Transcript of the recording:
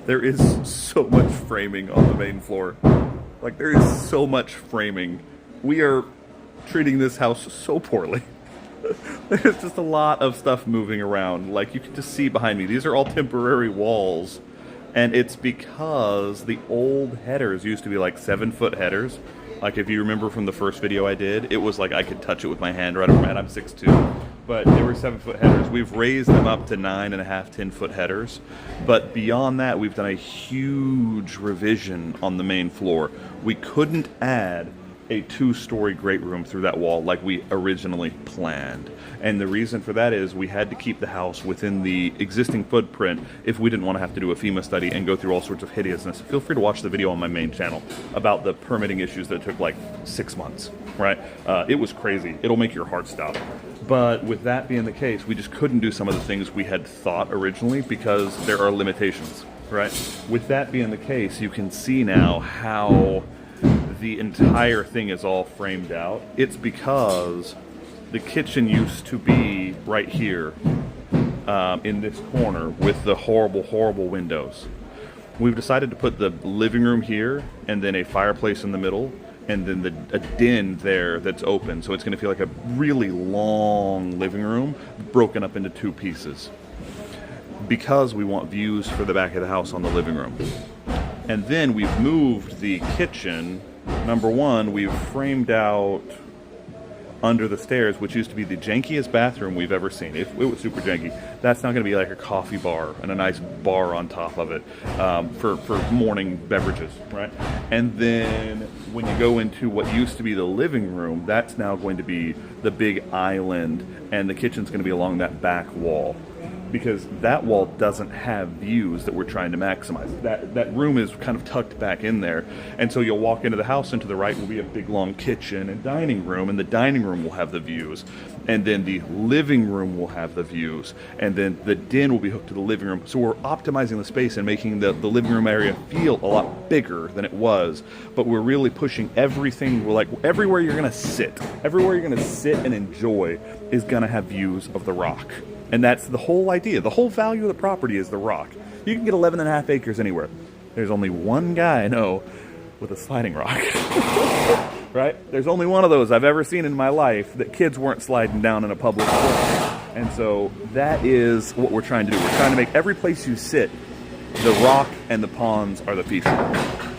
There is so much framing on the main floor. Like, there is so much framing. We are treating this house so poorly. There's just a lot of stuff moving around. Like, you can just see behind me, these are all temporary walls. And it's because the old headers used to be like 7-foot headers. Like, if you remember from the first video I did, it was like I could touch it with my hand right over my head. I'm 6'2". But they were 7-foot headers. We've raised them up to 9.5, 10-foot headers. But beyond that, we've done a huge revision on the main floor. We couldn't add a 2-story great room through that wall like we originally planned. And the reason for that is we had to keep the house within the existing footprint if we didn't want to have to do a FEMA study and go through all sorts of hideousness. Feel free to watch the video on my main channel about the permitting issues that took like 6 months, right? It was crazy. It'll make your heart stop. But with that being the case, we just couldn't do some of the things we had thought originally because there are limitations, right? With that being the case, you can see now how the entire thing is all framed out. It's because the kitchen used to be right here in this corner with the horrible, horrible windows. We've decided to put the living room here and then a fireplace in the middle and then a den there that's open. So it's going to feel like a really long living room broken up into 2 pieces because we want views for the back of the house on the living room. And then we've moved the kitchen. Number one, we've framed out under the stairs, which used to be the jankiest bathroom we've ever seen. It was super janky. That's now going to be like a coffee bar and a nice bar on top of it for morning beverages, right? And then when you go into what used to be the living room, that's now going to be the big island, and the kitchen's going to be along that back wall, because that wall doesn't have views that we're trying to maximize. That room is kind of tucked back in there, and so you'll walk into the house, and to the right will be a big long kitchen and dining room, and the dining room will have the views, and then the living room will have the views, and then the den will be hooked to the living room. So we're optimizing the space and making the living room area feel a lot bigger than it was, but we're really pushing everything. We're like, everywhere you're gonna sit and enjoy is gonna have views of the rock. And that's the whole idea. The whole value of the property is the rock. You can get 11.5 acres anywhere. There's only one guy I know with a sliding rock. Right? There's only one of those I've ever seen in my life that kids weren't sliding down in a public pool. And so that is what we're trying to do. We're trying to make every place you sit, the rock and the ponds are the feature.